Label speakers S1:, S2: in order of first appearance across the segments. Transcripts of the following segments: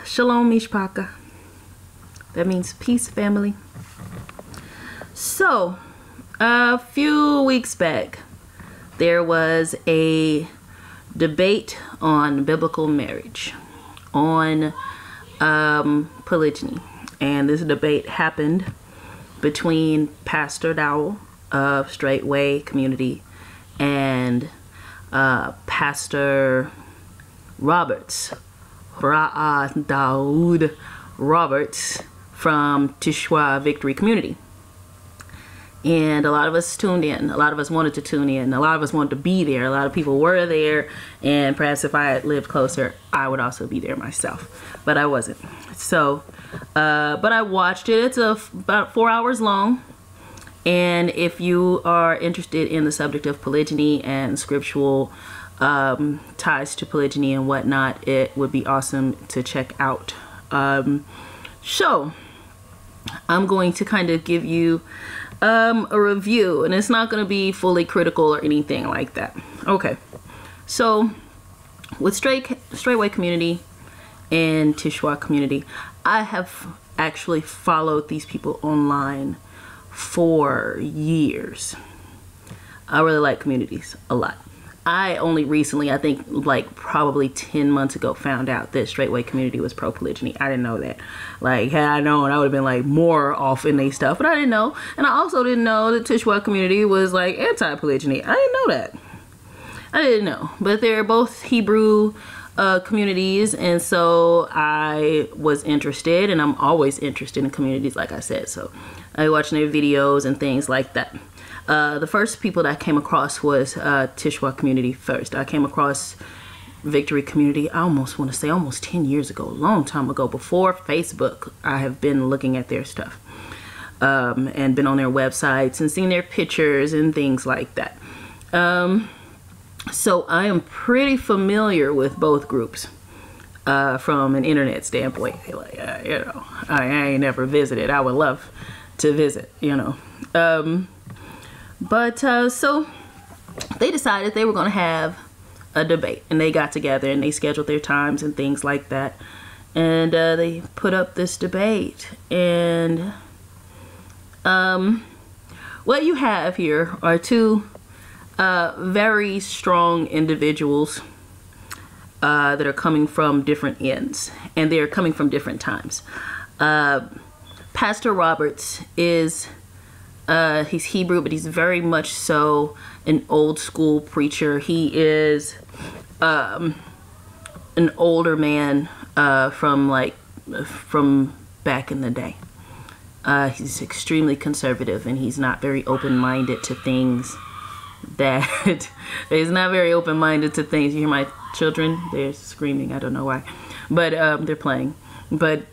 S1: Shalom Mishpaka. That means peace, family. So, a few weeks back, there was a debate on biblical marriage, on polygyny. And this debate happened between Pastor Dowell of Straightway Community and Pastor Roberts, Daoud Roberts from Tishwa Victory Community. And a lot of us tuned in. A lot of us wanted to tune in. A lot of us wanted to be there. A lot of people were there. And perhaps if I had lived closer, I would also be there myself. But I wasn't. So, but I watched it. It's about 4 hours long. And if you are interested in the subject of polygyny and scriptural ties to polygyny and whatnot, it would be awesome to check out. So, I'm going to kind of give you a review, and it's not going to be fully critical or anything like that. Okay, so with Straightway Community and Tishwa Community, I have actually followed these people online for years. I really like communities a lot. I only recently, I think like probably 10 months ago, found out that Straightway Community was pro-polygyny. I didn't know that. Like, had I known, I would have been like more off in their stuff, but I didn't know. And I also didn't know that Tishwa Community was like anti-polygyny. I didn't know that. I didn't know. But they're both Hebrew communities, and so I was interested, and I'm always interested in communities, like I said. So I watch their videos and things like that. The first people that I came across was Tishwa Community first. I came across Victory Community, I almost want to say almost 10 years ago, a long time ago, before Facebook. I have been looking at their stuff and been on their websites and seen their pictures and things like that. So I am pretty familiar with both groups from an internet standpoint. Like, you know, I ain't never visited. I would love to visit, you know. So they decided they were going to have a debate, and they got together and they scheduled their times and things like that, and they put up this debate. And what you have here are two very strong individuals that are coming from different ends, and they're coming from different times. Pastor Roberts is he's Hebrew, but he's very much so an old school preacher. He is an older man from back in the day. He's extremely conservative, and he's not very open-minded to things that he's not very open-minded to things. You hear my children? They're screaming. I don't know why, but they're playing. But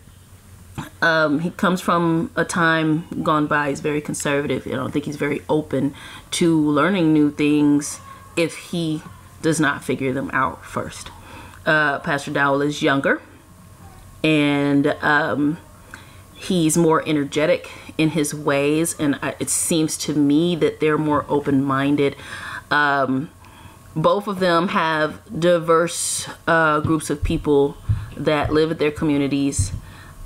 S1: he comes from a time gone by. He's very conservative. I don't think he's very open to learning new things if he does not figure them out first. Pastor Dowell is younger, and he's more energetic in his ways, and it seems to me that they're more open-minded. Both of them have diverse groups of people that live at their communities.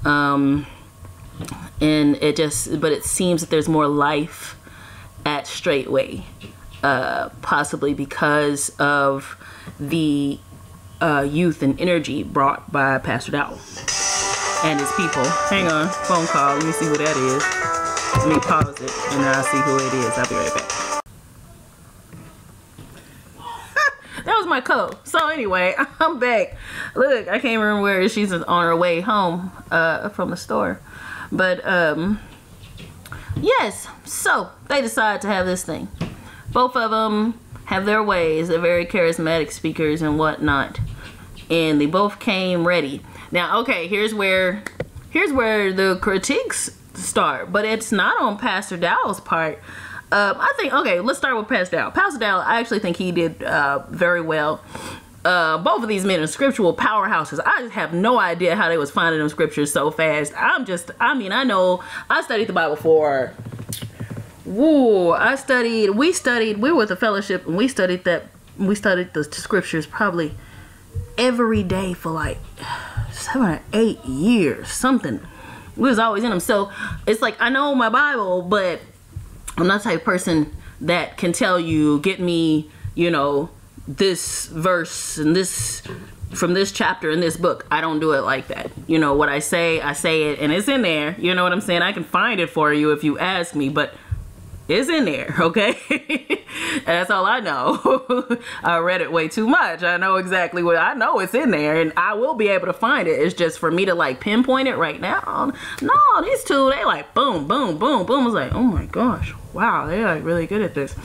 S1: And but it seems that there's more life at Straightway, possibly because of the youth and energy brought by Pastor Dowell and his people. Hang on, phone call. Let me see who that is. Let me pause it, and I'll see who it is. I'll be right back. That was my code. So anyway, I'm back. Look, I can't remember where she's on her way home from the store. But yes, so they decided to have this thing. Both of them have their ways. They're very charismatic speakers and whatnot, and they both came ready. Now, okay, here's where the critiques start, but it's not on Pastor Dowell's part. I think, okay, let's start with Pastor Dowell. Pastor Dowell, I actually think he did very well. Both of these men are scriptural powerhouses. I just have no idea how they was finding them scriptures so fast. I know, I studied the Bible for, we were with a fellowship, and we studied the scriptures probably every day for like 7 or 8 years, something. We was always in them. So it's like, I know my Bible, but I'm not the type of person that can tell you, get me, you know, this verse and this from this chapter in this book. I don't do it like that. You know, what I say it, and it's in there. You know what I'm saying? I can find it for you if you ask me, but it's in there, okay? And that's all I know. I read it way too much. I know exactly what, I know it's in there, and I will be able to find it. It's just for me to like pinpoint it right now. No, these two, they like boom, boom, boom, boom. I was like, oh my gosh, wow, they're like really good at this.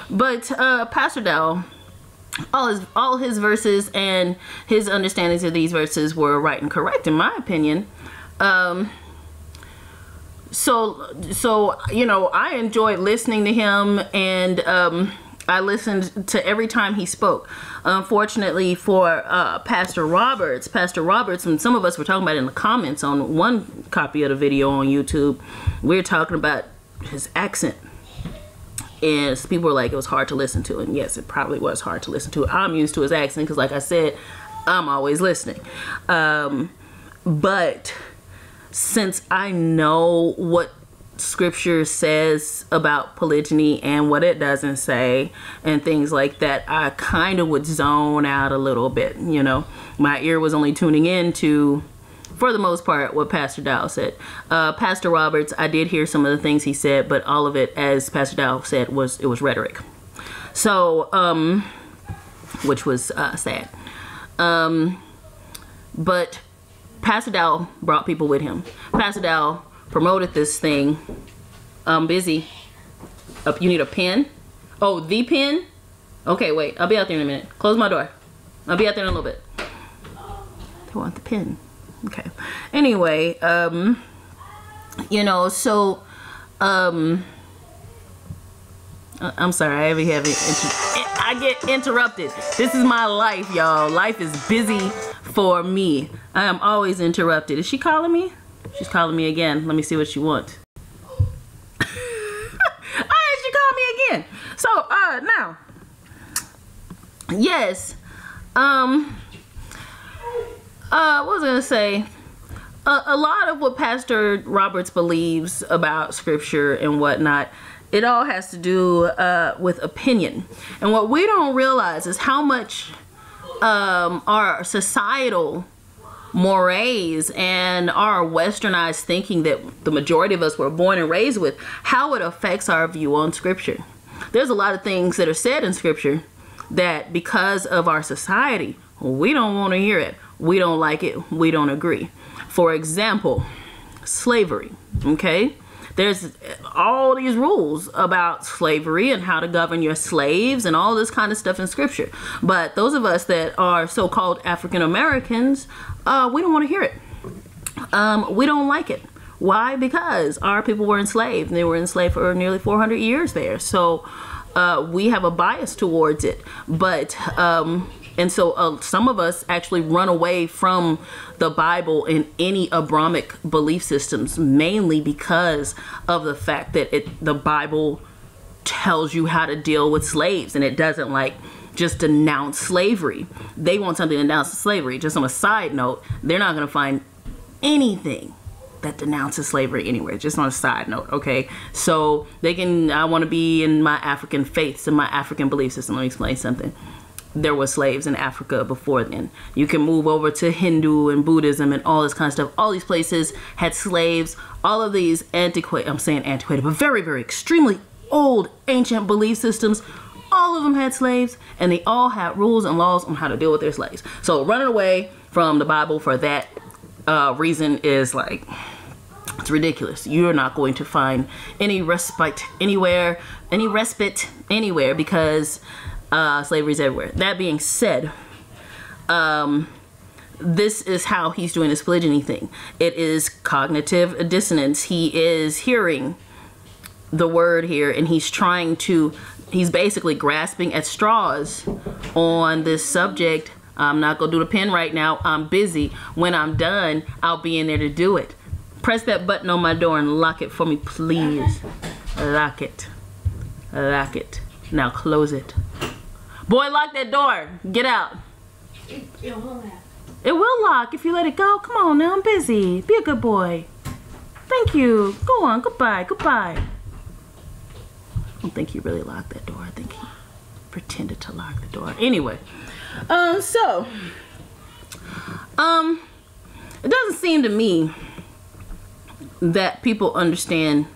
S1: But Pastor Dowell, all his verses and his understandings of these verses were right and correct in my opinion. So you know, I enjoyed listening to him, and I listened to every time he spoke. Unfortunately for Pastor Roberts, and some of us were talking about it in the comments on one copy of the video on YouTube, we were talking about his accent. And people were like, it was hard to listen to. And yes, it probably was hard to listen to. I'm used to his accent because, like I said, I'm always listening. But since I know what scripture says about polygyny and what it doesn't say and things like that, I kind of would zone out a little bit. You know, my ear was only tuning in to, for the most part, what Pastor Dowell said. Pastor Roberts, I did hear some of the things he said, but all of it, as Pastor Dowell said, was rhetoric. So, which was sad. But Pastor Dowell brought people with him. Pastor Dowell promoted this thing. I'm busy. You need a pen? Oh, the pen? Okay, wait. I'll be out there in a minute. Close my door. I'll be out there in a little bit. They want the pen. Okay. Anyway, you know, so, I'm sorry, I get interrupted. This is my life, y'all. Life is busy for me. I am always interrupted. Is she calling me? She's calling me again. Let me see what she wants. All right, she called me again. So, now, yes, what was I gonna say? A lot of what Pastor Roberts believes about scripture and whatnot, it all has to do with opinion. And what we don't realize is how much our societal mores and our westernized thinking that the majority of us were born and raised with, how it affects our view on scripture. There's a lot of things that are said in scripture that because of our society, we don't want to hear it. We don't like it. We don't agree. For example, slavery, okay? There's all these rules about slavery and how to govern your slaves and all this kind of stuff in scripture. But those of us that are so-called African Americans, we don't want to hear it. We don't like it. Why? Because our people were enslaved. They were enslaved for nearly 400 years there. So we have a bias towards it. But and so some of us actually run away from the Bible and any Abrahamic belief systems, mainly because of the fact that the Bible tells you how to deal with slaves, and it doesn't like just denounce slavery. They want something to denounce slavery. Just on a side note, they're not going to find anything that denounces slavery anywhere, just on a side note, okay? So they can, I want to be in my African faiths and my African belief system. Let me explain something. There were slaves in Africa before then. You can move over to Hindu and Buddhism and all this kind of stuff. All these places had slaves. All of these antiquated, I'm saying antiquated, but very, very extremely old ancient belief systems, all of them had slaves, and they all had rules and laws on how to deal with their slaves. So running away from the Bible for that reason is like, it's ridiculous. You're not going to find any respite anywhere, because slavery is everywhere. That being said, this is how he's doing his polygyny thing. It is cognitive dissonance. He is hearing the word here, and he's basically grasping at straws on this subject. I'm not gonna do the pen right now. I'm busy. When I'm done, I'll be in there to do it. Press that button on my door and lock it for me, please. Lock it. Lock it. Now close it. Boy, lock that door. Get out. It will lock if you let it go. Come on now, I'm busy. Be a good boy. Thank you. Go on. Goodbye. Goodbye. I don't think he really locked that door. I think he pretended to lock the door. Anyway, it doesn't seem to me that people understand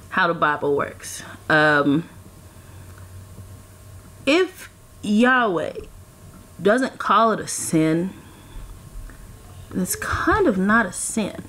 S1: how the Bible works. If Yahweh doesn't call it a sin, it's kind of not a sin.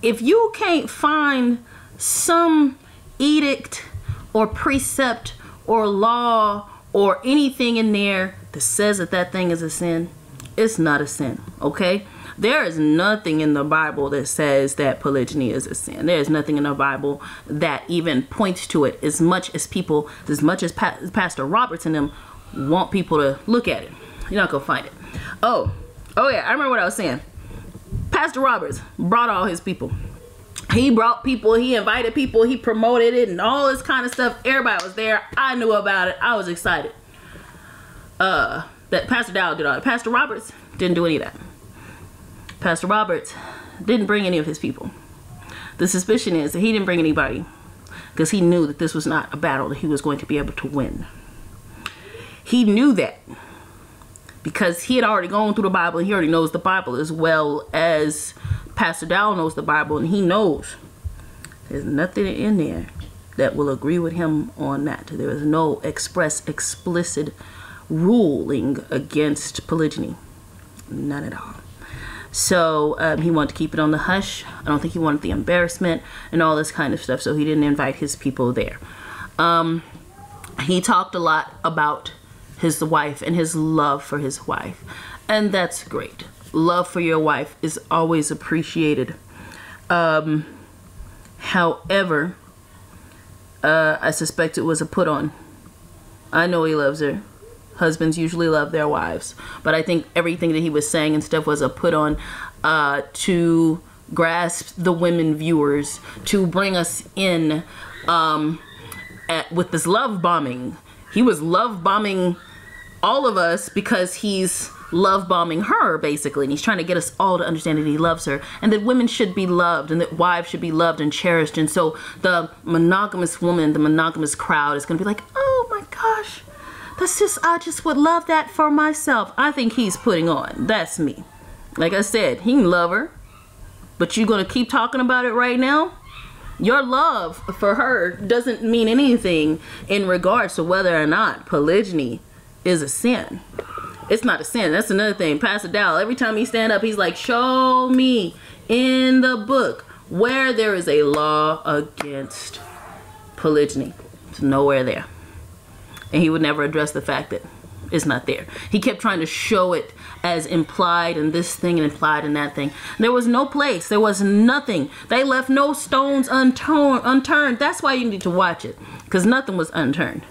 S1: If you can't find some edict or precept or law or anything in there that says that that thing is a sin, it's not a sin, okay? There is nothing in the Bible that says that polygyny is a sin. There is nothing in the Bible that even points to it, as much as Pastor Roberts and them want people to look at it. You're not gonna find it. Oh yeah, I remember what I was saying. Pastor Roberts brought all his people. He brought people, he invited people, he promoted it and all this kind of stuff. Everybody was there. I knew about it. I was excited. That Pastor Dowell did all it. Pastor Roberts didn't do any of that. Pastor Roberts didn't bring any of his people. The suspicion is that he didn't bring anybody because he knew that this was not a battle that he was going to be able to win. He knew that because he had already gone through the Bible. He already knows the Bible as well as Pastor Dowell knows the Bible, and he knows there's nothing in there that will agree with him on that. There is no explicit ruling against polygyny. None at all. So he wanted to keep it on the hush. I don't think he wanted the embarrassment and all this kind of stuff, so he didn't invite his people there. He talked a lot about his wife and his love for his wife, and that's great. Love for your wife is always appreciated. However, I suspect it was a put on. I know he loves her. Husbands usually love their wives, but I think everything that he was saying and stuff was a put on to grasp the women viewers, to bring us in with this love bombing. He was love bombing all of us because he's love bombing her, basically, and he's trying to get us all to understand that he loves her and that women should be loved and that wives should be loved and cherished. And so the monogamous woman, the monogamous crowd is going to be like, oh my gosh, I just would love that for myself. I think he's putting on. That's me. Like I said, he can love her, but you're going to keep talking about it right now? Your love for her doesn't mean anything in regards to whether or not polygyny is a sin. It's not a sin. That's another thing. Pastor Dowell, every time he stand up, he's like, show me in the book where there is a law against polygyny. It's nowhere there. And he would never address the fact that it's not there. He kept trying to show it as implied in this thing and implied in that thing. There was no place. There was nothing. They left no stones unturned. That's why you need to watch it, because nothing was unturned.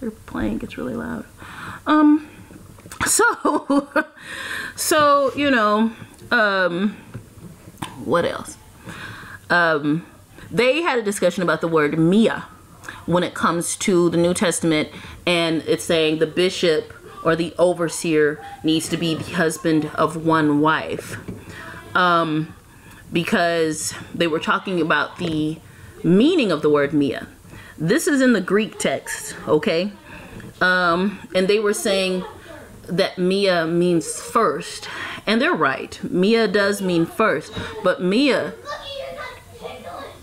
S1: Their playing gets really loud. So you know, what else? They had a discussion about the word Mia when it comes to the New Testament, and it's saying the bishop or the overseer needs to be the husband of one wife, because they were talking about the meaning of the word Mia. This is in the Greek text, okay? And they were saying that Mia means first, and they're right. Mia does mean first, but Mia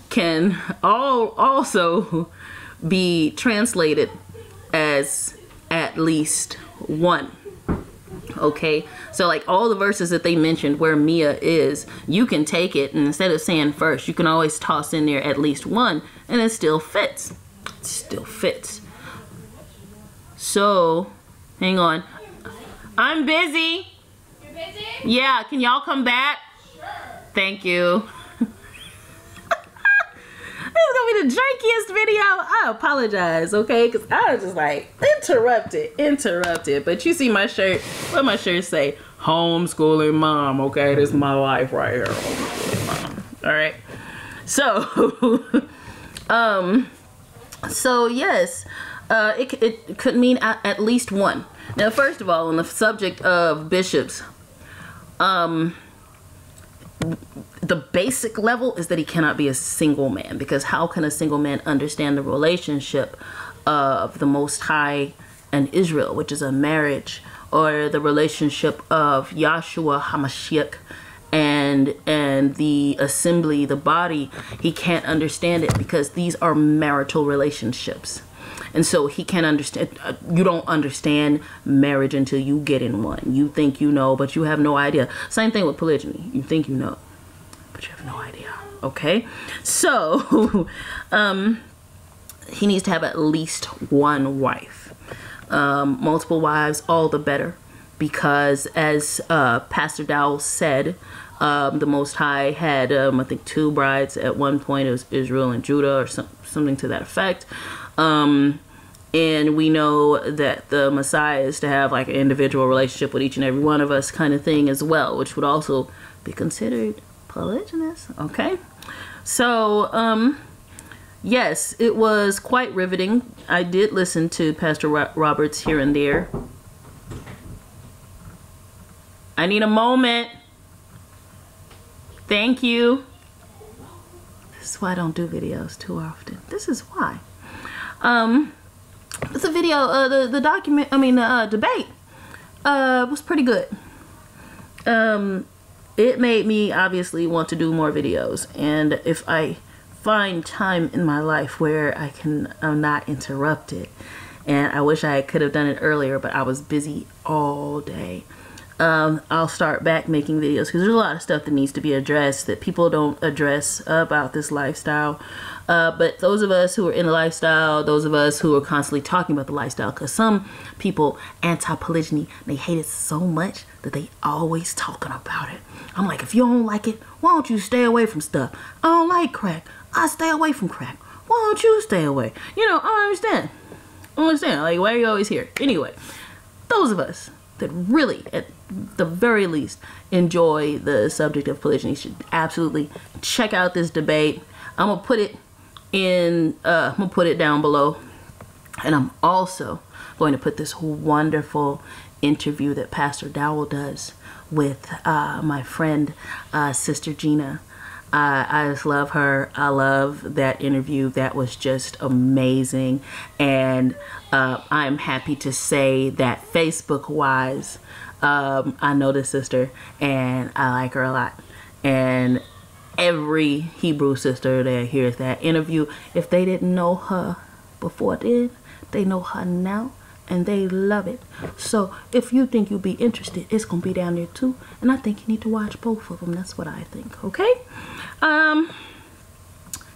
S1: can also be translated as at least one. Okay, so like all the verses that they mentioned where Mia is, you can take it, and instead of saying first, you can always toss in there at least one, and it still fits. It still fits. So, hang on. I'm busy. You're busy? Yeah, can y'all come back? Sure. Thank you. This is gonna be the jankiest video. I apologize, okay? Because I was just like, interrupted. But you see my shirt. What my shirt say? Homeschooling mom, okay? This is my life right here. Homeschooling mom. All right. So, So yes, it could mean at least one. Now, first of all, on the subject of bishops, the basic level is that he cannot be a single man, because how can a single man understand the relationship of the Most High and Israel, which is a marriage, or the relationship of Yahshua HaMashiach and the assembly, the body? He can't understand it because these are marital relationships. And so he can't understand. You don't understand marriage until you get in one. You think you know, but you have no idea. Same thing with polygyny. You think you know, but you have no idea. Okay? So, he needs to have at least one wife. Multiple wives, all the better. Because as Pastor Dowell said, the Most High had, I think, 2 brides at one point. It was Israel and Judah, or something to that effect. And we know that the Messiah is to have like an individual relationship with each and every one of us, kind of thing as well, which would also be considered polygynous. Okay, so yes, it was quite riveting. I did listen to Pastor Roberts here and there. I need a moment. Thank you. This is why I don't do videos too often. This is why. But the video, the debate was pretty good. It made me obviously want to do more videos, and if I find time in my life where I'm not interrupted, and I wish I could have done it earlier, but I was busy all day. I'll start back making videos, because there's a lot of stuff that needs to be addressed that people don't address about this lifestyle. But those of us who are in the lifestyle, those of us who are constantly talking about the lifestyle, because some people anti-polygyny, they hate it so much that they always talking about it. I'm like, if you don't like it, why don't you stay away from stuff? I don't like crack. I stay away from crack. Why don't you stay away? You know, I don't understand. I don't understand. Like, why are you always here? Anyway, those of us that really, at the very least, enjoy the subject of polygyny should absolutely check out this debate. I'm gonna put it down below, and I'm also going to put this wonderful interview that Pastor Dowell does with my friend Sister Gina. I just love her. I love that interview. That was just amazing. And I'm happy to say that Facebook wise, I know this sister and I like her a lot. And every Hebrew sister that hears that interview, if they didn't know her before then, they know her now. And they love it. So if you think you'll be interested, it's gonna be down there too. And I think you need to watch both of them. That's what I think. Okay.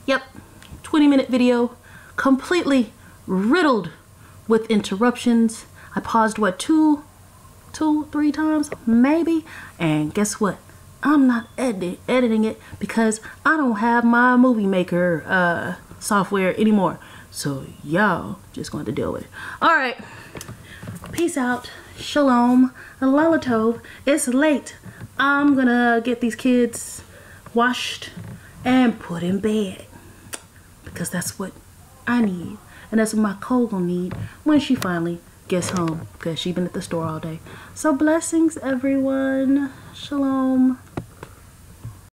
S1: Yep. 20-minute video, completely riddled with interruptions. I paused what, 3 times maybe. And guess what? I'm not editing it because I don't have my movie maker software anymore. So y'all just going to deal with it. All right. Peace out. Shalom. Lala Tov. It's late. I'm gonna get these kids washed and put in bed, because that's what I need, and that's what my Cole gonna need when she finally gets home, because she's been at the store all day. So blessings, everyone. Shalom.